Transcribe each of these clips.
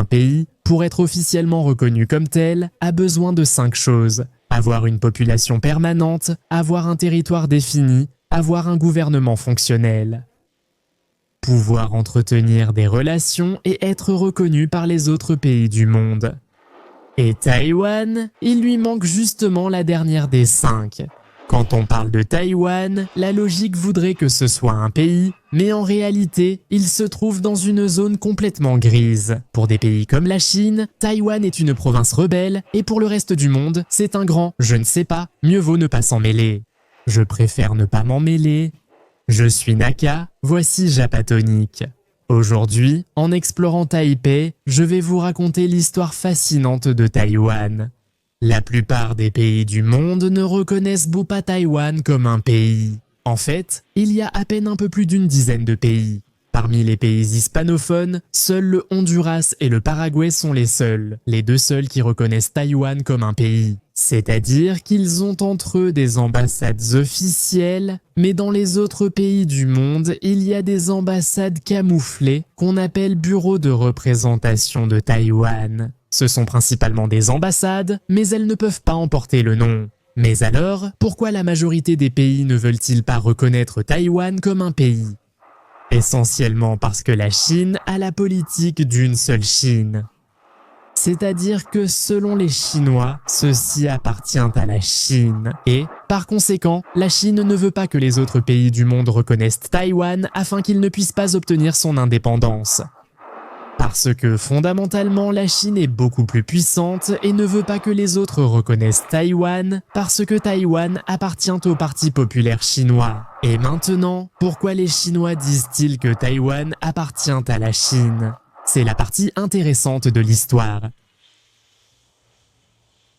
Un pays, pour être officiellement reconnu comme tel, a besoin de 5 choses. Avoir une population permanente, avoir un territoire défini, avoir un gouvernement fonctionnel. Pouvoir entretenir des relations et être reconnu par les autres pays du monde. Et Taïwan, il lui manque justement la dernière des 5. Quand on parle de Taïwan, la logique voudrait que ce soit un pays, mais en réalité, il se trouve dans une zone complètement grise. Pour des pays comme la Chine, Taïwan est une province rebelle, et pour le reste du monde, c'est un grand « je ne sais pas », mieux vaut ne pas s'en mêler. Je préfère ne pas m'en mêler. Je suis Naka, voici Japatonic. Aujourd'hui, en explorant Taipei, je vais vous raconter l'histoire fascinante de Taïwan. La plupart des pays du monde ne reconnaissent pas Taïwan comme un pays. En fait, il y a à peine un peu plus d'une dizaine de pays. Parmi les pays hispanophones, seuls le Honduras et le Paraguay sont les 2 seuls qui reconnaissent Taïwan comme un pays. C'est-à-dire qu'ils ont entre eux des ambassades officielles, mais dans les autres pays du monde, il y a des ambassades camouflées qu'on appelle bureaux de représentation de Taïwan. Ce sont principalement des ambassades, mais elles ne peuvent pas en porter le nom. Mais alors, pourquoi la majorité des pays ne veulent-ils pas reconnaître Taïwan comme un pays? Essentiellement parce que la Chine a la politique d'une seule Chine. C'est-à-dire que selon les Chinois, ceci appartient à la Chine. Et, par conséquent, la Chine ne veut pas que les autres pays du monde reconnaissent Taïwan afin qu'ils ne puissent pas obtenir son indépendance. Parce que fondamentalement, la Chine est beaucoup plus puissante et ne veut pas que les autres reconnaissent Taïwan parce que Taïwan appartient au Parti populaire chinois. Et maintenant, pourquoi les Chinois disent-ils que Taïwan appartient à la Chine? C'est la partie intéressante de l'histoire.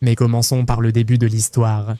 Mais commençons par le début de l'histoire.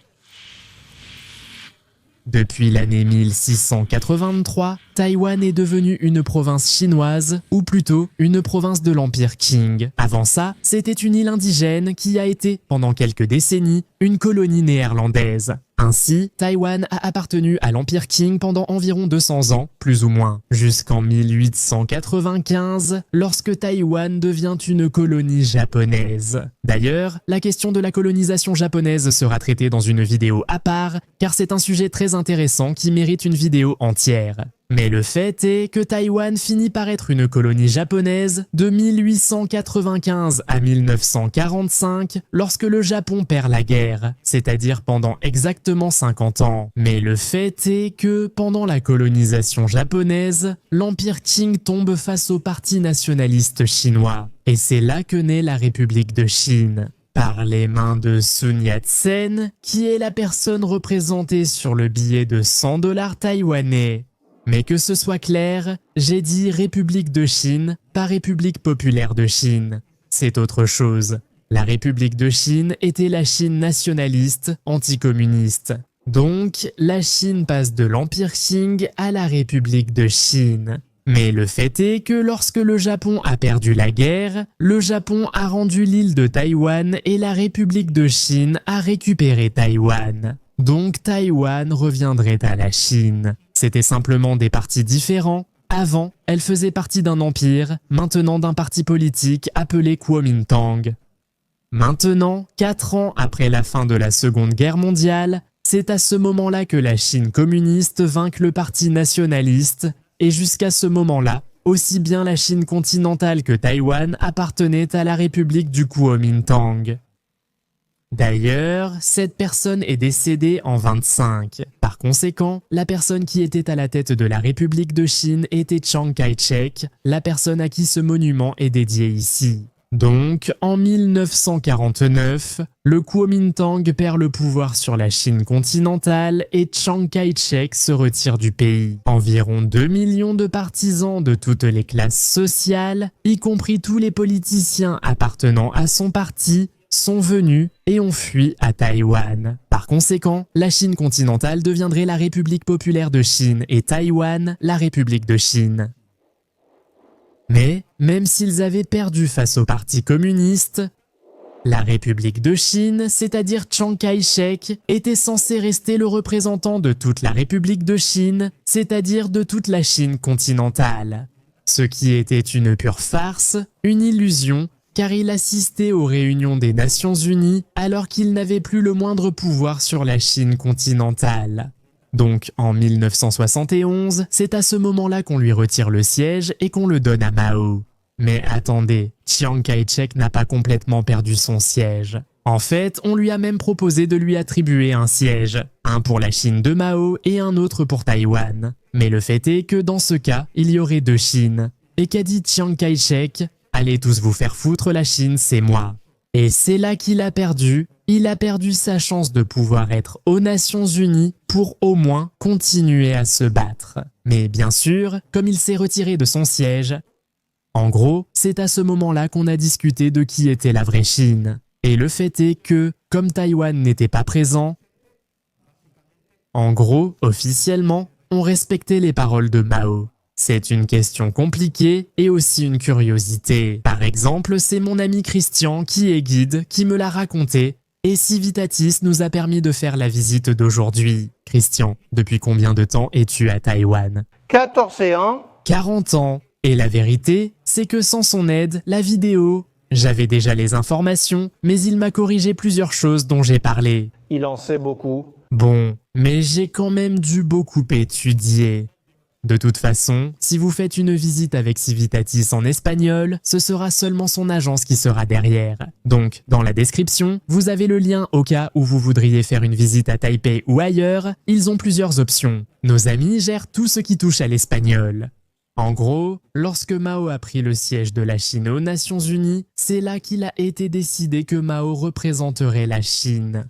Depuis l'année 1683, Taïwan est devenue une province chinoise, ou plutôt une province de l'Empire Qing. Avant ça, c'était une île indigène qui a été, pendant quelques décennies, une colonie néerlandaise. Ainsi, Taïwan a appartenu à l'Empire Qing pendant environ 200 ans, plus ou moins, jusqu'en 1895, lorsque Taïwan devient une colonie japonaise. D'ailleurs, la question de la colonisation japonaise sera traitée dans une vidéo à part, car c'est un sujet très intéressant qui mérite une vidéo entière. Mais le fait est que Taïwan finit par être une colonie japonaise de 1895 à 1945 lorsque le Japon perd la guerre, c'est-à-dire pendant exactement 50 ans. Mais le fait est que pendant la colonisation japonaise, l'Empire Qing tombe face au Parti nationaliste chinois. Et c'est là que naît la République de Chine. Par les mains de Sun Yat-sen, qui est la personne représentée sur le billet de 100 $ taïwanais. Mais que ce soit clair, j'ai dit République de Chine, pas République populaire de Chine. C'est autre chose. La République de Chine était la Chine nationaliste, anticommuniste. Donc, la Chine passe de l'Empire Qing à la République de Chine. Mais le fait est que lorsque le Japon a perdu la guerre, le Japon a rendu l'île de Taïwan et la République de Chine a récupéré Taïwan. Donc Taïwan reviendrait à la Chine. C'était simplement des partis différents. Avant, elle faisait partie d'un empire, maintenant d'un parti politique appelé Kuomintang. Maintenant, 4 ans après la fin de la Seconde Guerre mondiale, c'est à ce moment-là que la Chine communiste vainc le parti nationaliste, et jusqu'à ce moment-là, aussi bien la Chine continentale que Taïwan appartenaient à la République du Kuomintang. D'ailleurs, cette personne est décédée en 25. Par conséquent, la personne qui était à la tête de la République de Chine était Chiang Kai-shek, la personne à qui ce monument est dédié ici. Donc, en 1949, le Kuomintang perd le pouvoir sur la Chine continentale et Chiang Kai-shek se retire du pays. Environ 2 millions de partisans de toutes les classes sociales, y compris tous les politiciens appartenant à son parti, sont venus et ont fui à Taïwan. Par conséquent, la Chine continentale deviendrait la République populaire de Chine et Taïwan, la République de Chine. Mais, même s'ils avaient perdu face au Parti communiste, la République de Chine, c'est-à-dire Chiang Kai-shek, était censé rester le représentant de toute la République de Chine, c'est-à-dire de toute la Chine continentale. Ce qui était une pure farce, une illusion, car il assistait aux réunions des Nations Unies alors qu'il n'avait plus le moindre pouvoir sur la Chine continentale. Donc en 1971, c'est à ce moment-là qu'on lui retire le siège et qu'on le donne à Mao. Mais attendez, Chiang Kai-shek n'a pas complètement perdu son siège. En fait, on lui a même proposé de lui attribuer un siège, un pour la Chine de Mao et un autre pour Taïwan. Mais le fait est que dans ce cas, il y aurait deux Chines. Et qu'a dit Chiang Kai-shek ? Allez tous vous faire foutre, la Chine, c'est moi. Et c'est là qu'il a perdu. Il a perdu sa chance de pouvoir être aux Nations Unies pour au moins continuer à se battre. Mais bien sûr, comme il s'est retiré de son siège, en gros, c'est à ce moment-là qu'on a discuté de qui était la vraie Chine. Et le fait est que, comme Taïwan n'était pas présent, en gros, officiellement, on respectait les paroles de Mao. C'est une question compliquée et aussi une curiosité. Par exemple, c'est mon ami Christian, qui est guide, qui me l'a raconté, et Civitatis nous a permis de faire la visite d'aujourd'hui. Christian, depuis combien de temps es-tu à Taïwan ? 14 ans. 40 ans. Et la vérité, c'est que sans son aide, la vidéo, j'avais déjà les informations, mais il m'a corrigé plusieurs choses dont j'ai parlé. Il en sait beaucoup. Bon, mais j'ai quand même dû beaucoup étudier. De toute façon, si vous faites une visite avec Civitatis en espagnol, ce sera seulement son agence qui sera derrière. Donc, dans la description, vous avez le lien au cas où vous voudriez faire une visite à Taipei ou ailleurs. Ils ont plusieurs options. Nos amis gèrent tout ce qui touche à l'espagnol. En gros, lorsque Mao a pris le siège de la Chine aux Nations Unies, c'est là qu'il a été décidé que Mao représenterait la Chine.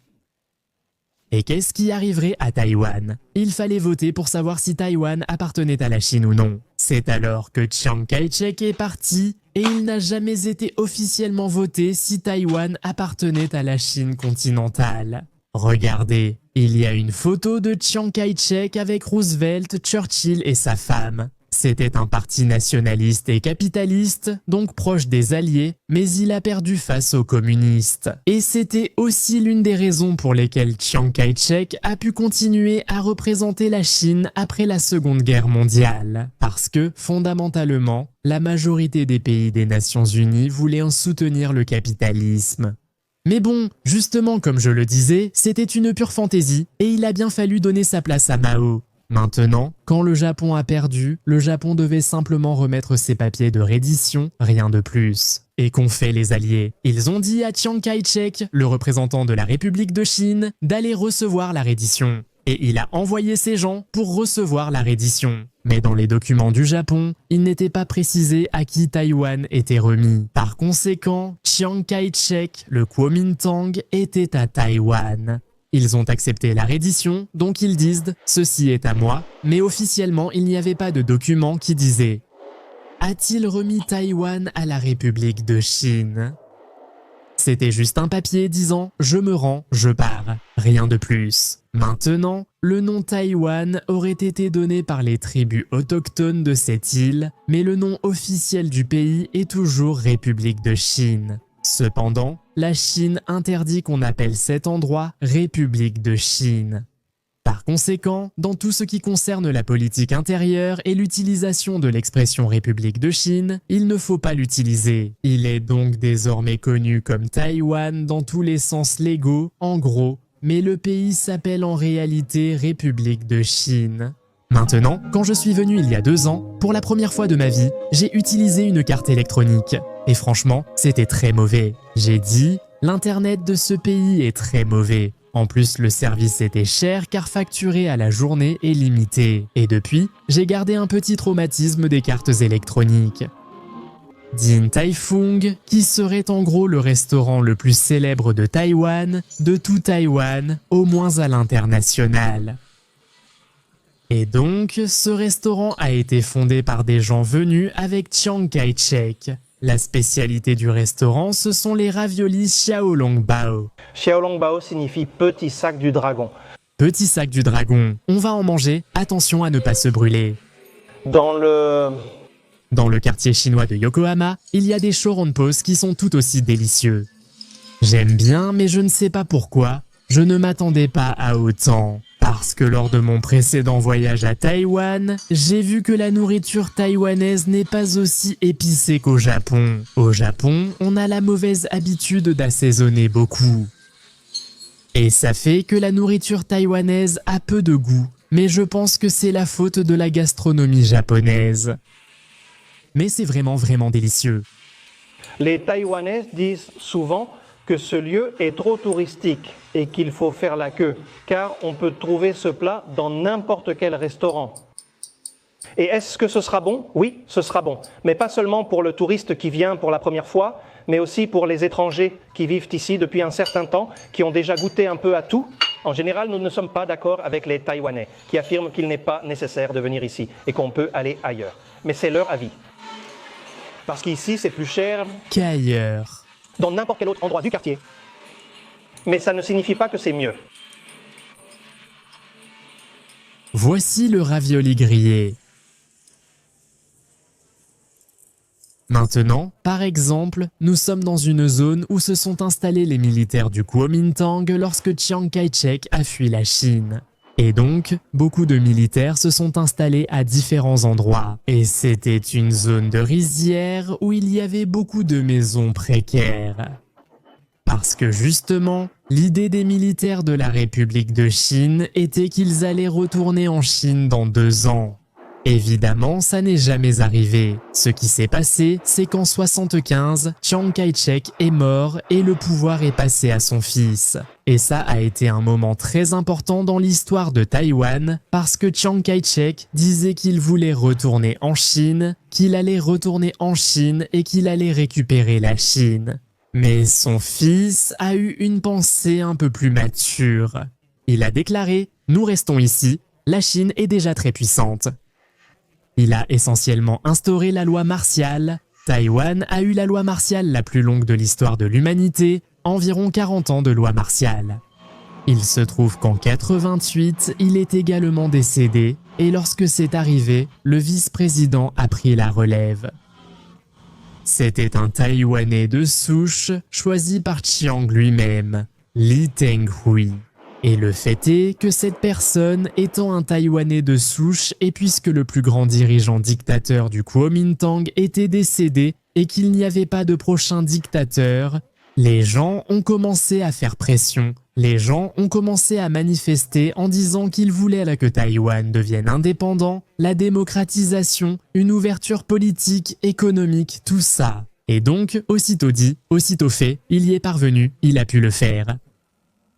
Et qu'est-ce qui arriverait à Taïwan ? Il fallait voter pour savoir si Taïwan appartenait à la Chine ou non. C'est alors que Chiang Kai-shek est parti et il n'a jamais été officiellement voté si Taïwan appartenait à la Chine continentale. Regardez, il y a une photo de Chiang Kai-shek avec Roosevelt, Churchill et sa femme. C'était un parti nationaliste et capitaliste, donc proche des Alliés, mais il a perdu face aux communistes. Et c'était aussi l'une des raisons pour lesquelles Chiang Kai-shek a pu continuer à représenter la Chine après la Seconde Guerre mondiale. Parce que, fondamentalement, la majorité des pays des Nations Unies voulaient en soutenir le capitalisme. Mais bon, justement comme je le disais, c'était une pure fantaisie, et il a bien fallu donner sa place à Mao. Maintenant, quand le Japon a perdu, le Japon devait simplement remettre ses papiers de reddition, rien de plus. Et qu'ont fait les Alliés ? Ils ont dit à Chiang Kai-shek, le représentant de la République de Chine, d'aller recevoir la reddition. Et il a envoyé ses gens pour recevoir la reddition. Mais dans les documents du Japon, il n'était pas précisé à qui Taïwan était remis. Par conséquent, Chiang Kai-shek, le Kuomintang, était à Taïwan. Ils ont accepté la reddition, donc ils disent « ceci est à moi », mais officiellement il n'y avait pas de document qui disait « a-t-il remis Taïwan à la République de Chine ?» C'était juste un papier disant « je me rends, je pars », rien de plus. Maintenant, le nom Taïwan aurait été donné par les tribus autochtones de cette île, mais le nom officiel du pays est toujours République de Chine. Cependant, la Chine interdit qu'on appelle cet endroit République de Chine. Par conséquent, dans tout ce qui concerne la politique intérieure et l'utilisation de l'expression République de Chine, il ne faut pas l'utiliser. Il est donc désormais connu comme Taïwan dans tous les sens légaux, en gros, mais le pays s'appelle en réalité République de Chine. Maintenant, quand je suis venu il y a 2 ans, pour la première fois de ma vie, j'ai utilisé une carte électronique. Et franchement, c'était très mauvais. J'ai dit, l'internet de ce pays est très mauvais. En plus, le service était cher car facturé à la journée et limité. Et depuis, j'ai gardé un petit traumatisme des cartes électroniques. Din Tai Fung, qui serait en gros le restaurant le plus célèbre de Taïwan, de tout Taïwan, au moins à l'international. Et donc, ce restaurant a été fondé par des gens venus avec Chiang Kai-shek. La spécialité du restaurant, ce sont les raviolis Xiaolongbao. Xiaolongbao signifie petit sac du dragon. Petit sac du dragon, on va en manger, attention à ne pas se brûler. Dans le quartier chinois de Yokohama, il y a des shorondpos qui sont tout aussi délicieux. J'aime bien, mais je ne sais pas pourquoi, je ne m'attendais pas à autant. Parce que lors de mon précédent voyage à Taïwan, j'ai vu que la nourriture taïwanaise n'est pas aussi épicée qu'au Japon. Au Japon, on a la mauvaise habitude d'assaisonner beaucoup. Et ça fait que la nourriture taïwanaise a peu de goût, mais je pense que c'est la faute de la gastronomie japonaise. Mais c'est vraiment délicieux. Les Taïwanais disent souvent que ce lieu est trop touristique et qu'il faut faire la queue, car on peut trouver ce plat dans n'importe quel restaurant. Et est-ce que ce sera bon? Oui, ce sera bon. Mais pas seulement pour le touriste qui vient pour la première fois, mais aussi pour les étrangers qui vivent ici depuis un certain temps, qui ont déjà goûté un peu à tout. En général, nous ne sommes pas d'accord avec les Taïwanais, qui affirment qu'il n'est pas nécessaire de venir ici et qu'on peut aller ailleurs. Mais c'est leur avis. Parce qu'ici, c'est plus cher qu'ailleurs. Dans n'importe quel autre endroit du quartier. Mais ça ne signifie pas que c'est mieux. Voici le ravioli grillé. Maintenant, par exemple, nous sommes dans une zone où se sont installés les militaires du Kuomintang lorsque Chiang Kai-shek a fui la Chine. Et donc, beaucoup de militaires se sont installés à différents endroits. Et c'était une zone de rizière où il y avait beaucoup de maisons précaires. Parce que justement, l'idée des militaires de la République de Chine était qu'ils allaient retourner en Chine dans 2 ans. Évidemment, ça n'est jamais arrivé. Ce qui s'est passé, c'est qu'en 1975, Chiang Kai-shek est mort et le pouvoir est passé à son fils. Et ça a été un moment très important dans l'histoire de Taïwan parce que Chiang Kai-shek disait qu'il voulait retourner en Chine, qu'il allait retourner en Chine et qu'il allait récupérer la Chine. Mais son fils a eu une pensée un peu plus mature. Il a déclaré « Nous restons ici, la Chine est déjà très puissante ». Il a essentiellement instauré la loi martiale. Taïwan a eu la loi martiale la plus longue de l'histoire de l'humanité, environ 40 ans de loi martiale. Il se trouve qu'en 88, il est également décédé, et lorsque c'est arrivé, le vice-président a pris la relève. C'était un Taïwanais de souche, choisi par Chiang lui-même, Lee Teng-hui. Et le fait est que cette personne étant un Taïwanais de souche et puisque le plus grand dirigeant dictateur du Kuomintang était décédé et qu'il n'y avait pas de prochain dictateur, les gens ont commencé à faire pression. Les gens ont commencé à manifester en disant qu'ils voulaient que Taïwan devienne indépendant, la démocratisation, une ouverture politique, économique, tout ça. Et donc, aussitôt dit, aussitôt fait, il y est parvenu, il a pu le faire.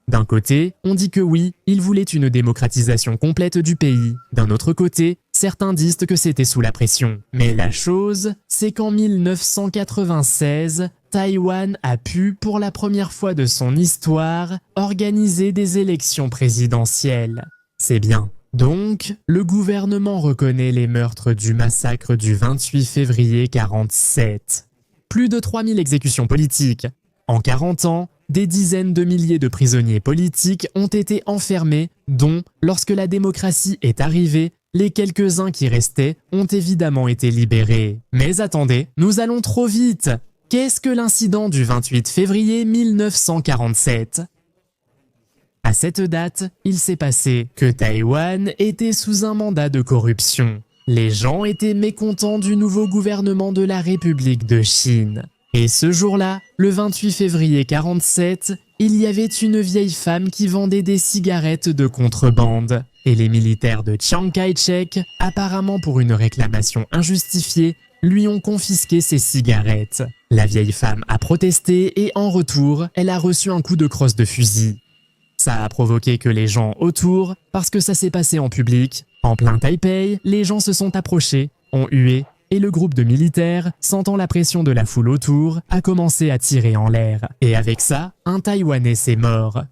D'un côté, on dit que oui, il voulait une démocratisation complète du pays. D'un autre côté, certains disent que c'était sous la pression. Mais la chose, c'est qu'en 1996, Taïwan a pu, pour la première fois de son histoire, organiser des élections présidentielles. C'est bien. Donc, le gouvernement reconnaît les meurtres du massacre du 28 février 1947. Plus de 3000 exécutions politiques. En 40 ans, des dizaines de milliers de prisonniers politiques ont été enfermés, dont, lorsque la démocratie est arrivée, les quelques-uns qui restaient ont évidemment été libérés. Mais attendez, nous allons trop vite! Qu'est-ce que l'incident du 28 février 1947? À cette date, il s'est passé que Taïwan était sous un mandat de corruption. Les gens étaient mécontents du nouveau gouvernement de la République de Chine. Et ce jour-là, le 28 février 1947, il y avait une vieille femme qui vendait des cigarettes de contrebande. Et les militaires de Chiang Kai-shek, apparemment pour une réclamation injustifiée, lui ont confisqué ses cigarettes. La vieille femme a protesté et en retour, elle a reçu un coup de crosse de fusil. Ça a provoqué que les gens autour, parce que ça s'est passé en public, en plein Taipei, les gens se sont approchés, ont hué, et le groupe de militaires, sentant la pression de la foule autour, a commencé à tirer en l'air. Et avec ça, un Taïwanais s'est mort.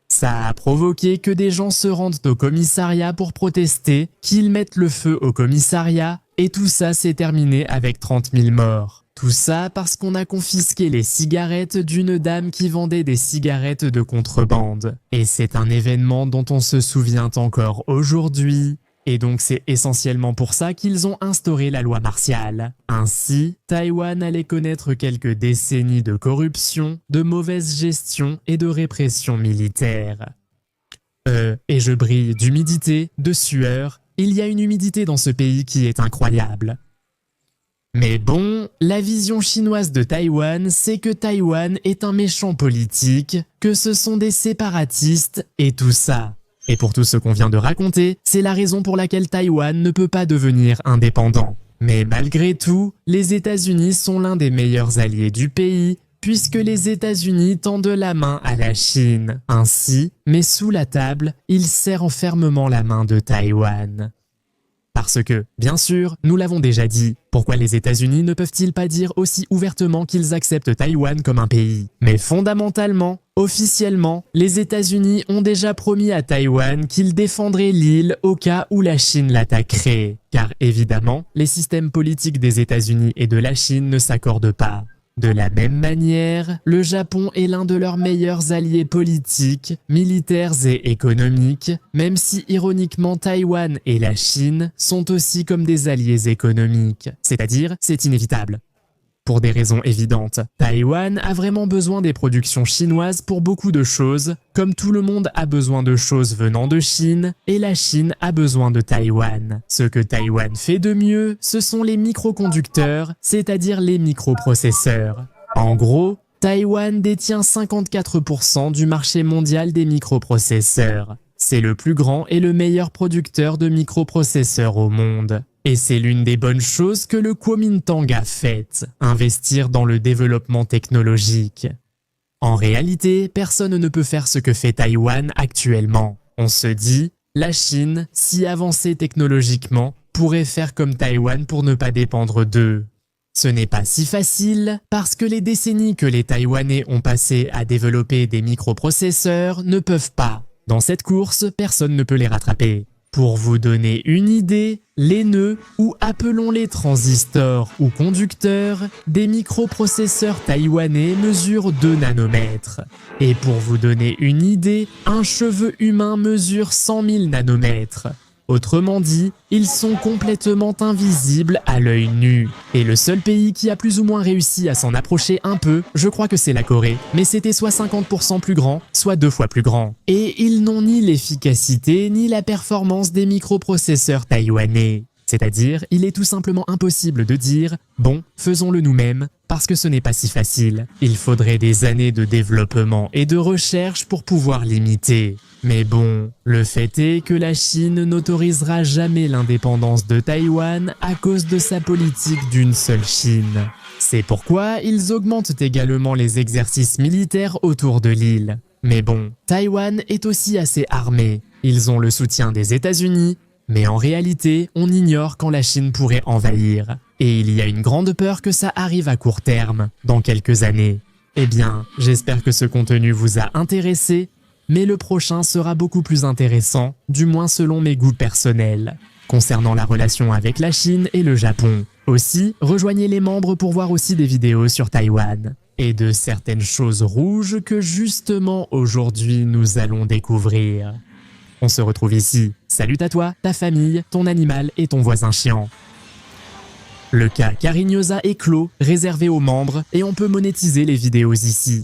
Ça a provoqué que des gens se rendent au commissariat pour protester, qu'ils mettent le feu au commissariat, et tout ça s'est terminé avec 30 000 morts. Tout ça parce qu'on a confisqué les cigarettes d'une dame qui vendait des cigarettes de contrebande. Et c'est un événement dont on se souvient encore aujourd'hui. Et donc c'est essentiellement pour ça qu'ils ont instauré la loi martiale. Ainsi, Taïwan allait connaître quelques décennies de corruption, de mauvaise gestion et de répression militaire. Et je brille d'humidité, de sueur. Il y a une humidité dans ce pays qui est incroyable. Mais bon, la vision chinoise de Taïwan, c'est que Taïwan est un méchant politique, que ce sont des séparatistes et tout ça. Et pour tout ce qu'on vient de raconter, c'est la raison pour laquelle Taïwan ne peut pas devenir indépendant. Mais malgré tout, les États-Unis sont l'un des meilleurs alliés du pays, puisque les États-Unis tendent la main à la Chine. Ainsi, mais sous la table, ils serrent fermement la main de Taïwan. Parce que, bien sûr, nous l'avons déjà dit, pourquoi les États-Unis ne peuvent-ils pas dire aussi ouvertement qu'ils acceptent Taïwan comme un pays? Mais fondamentalement, officiellement, les États-Unis ont déjà promis à Taïwan qu'ils défendraient l'île au cas où la Chine l'attaquerait. Car évidemment, les systèmes politiques des États-Unis et de la Chine ne s'accordent pas. De la même manière, le Japon est l'un de leurs meilleurs alliés politiques, militaires et économiques, même si ironiquement Taïwan et la Chine sont aussi comme des alliés économiques. C'est-à-dire, c'est inévitable. Pour des raisons évidentes, Taïwan a vraiment besoin des productions chinoises pour beaucoup de choses, comme tout le monde a besoin de choses venant de Chine, et la Chine a besoin de Taïwan. Ce que Taïwan fait de mieux, ce sont les microconducteurs, c'est-à-dire les microprocesseurs. En gros, Taïwan détient 54% du marché mondial des microprocesseurs. C'est le plus grand et le meilleur producteur de microprocesseurs au monde. Et c'est l'une des bonnes choses que le Kuomintang a faites, investir dans le développement technologique. En réalité, personne ne peut faire ce que fait Taïwan actuellement. On se dit, la Chine, si avancée technologiquement, pourrait faire comme Taïwan pour ne pas dépendre d'eux. Ce n'est pas si facile, parce que les décennies que les Taïwanais ont passées à développer des microprocesseurs ne peuvent pas. Dans cette course, personne ne peut les rattraper. Pour vous donner une idée, les nœuds, ou appelons-les transistors ou conducteurs, des microprocesseurs taïwanais mesurent 2 nanomètres. Et pour vous donner une idée, un cheveu humain mesure 100 000 nanomètres. Autrement dit, ils sont complètement invisibles à l'œil nu. Et le seul pays qui a plus ou moins réussi à s'en approcher un peu, je crois que c'est la Corée, mais c'était soit 50% plus grand, soit 2 fois plus grand. Et ils n'ont ni l'efficacité ni la performance des microprocesseurs taïwanais. C'est-à-dire, il est tout simplement impossible de dire « bon, faisons-le nous-mêmes » parce que ce n'est pas si facile. Il faudrait des années de développement et de recherche pour pouvoir l'imiter. Mais bon, le fait est que la Chine n'autorisera jamais l'indépendance de Taïwan à cause de sa politique d'une seule Chine. C'est pourquoi ils augmentent également les exercices militaires autour de l'île. Mais bon, Taïwan est aussi assez armé. Ils ont le soutien des États-Unis, mais en réalité, on ignore quand la Chine pourrait envahir. Et il y a une grande peur que ça arrive à court terme, dans quelques années. Eh bien, j'espère que ce contenu vous a intéressé, mais le prochain sera beaucoup plus intéressant, du moins selon mes goûts personnels, concernant la relation avec la Chine et le Japon. Aussi, rejoignez les membres pour voir aussi des vidéos sur Taïwan, et de certaines choses rouges que justement aujourd'hui nous allons découvrir. On se retrouve ici. Salut à toi, ta famille, ton animal et ton voisin chiant. Le cas Carignosa est clos, réservé aux membres, et on peut monétiser les vidéos ici.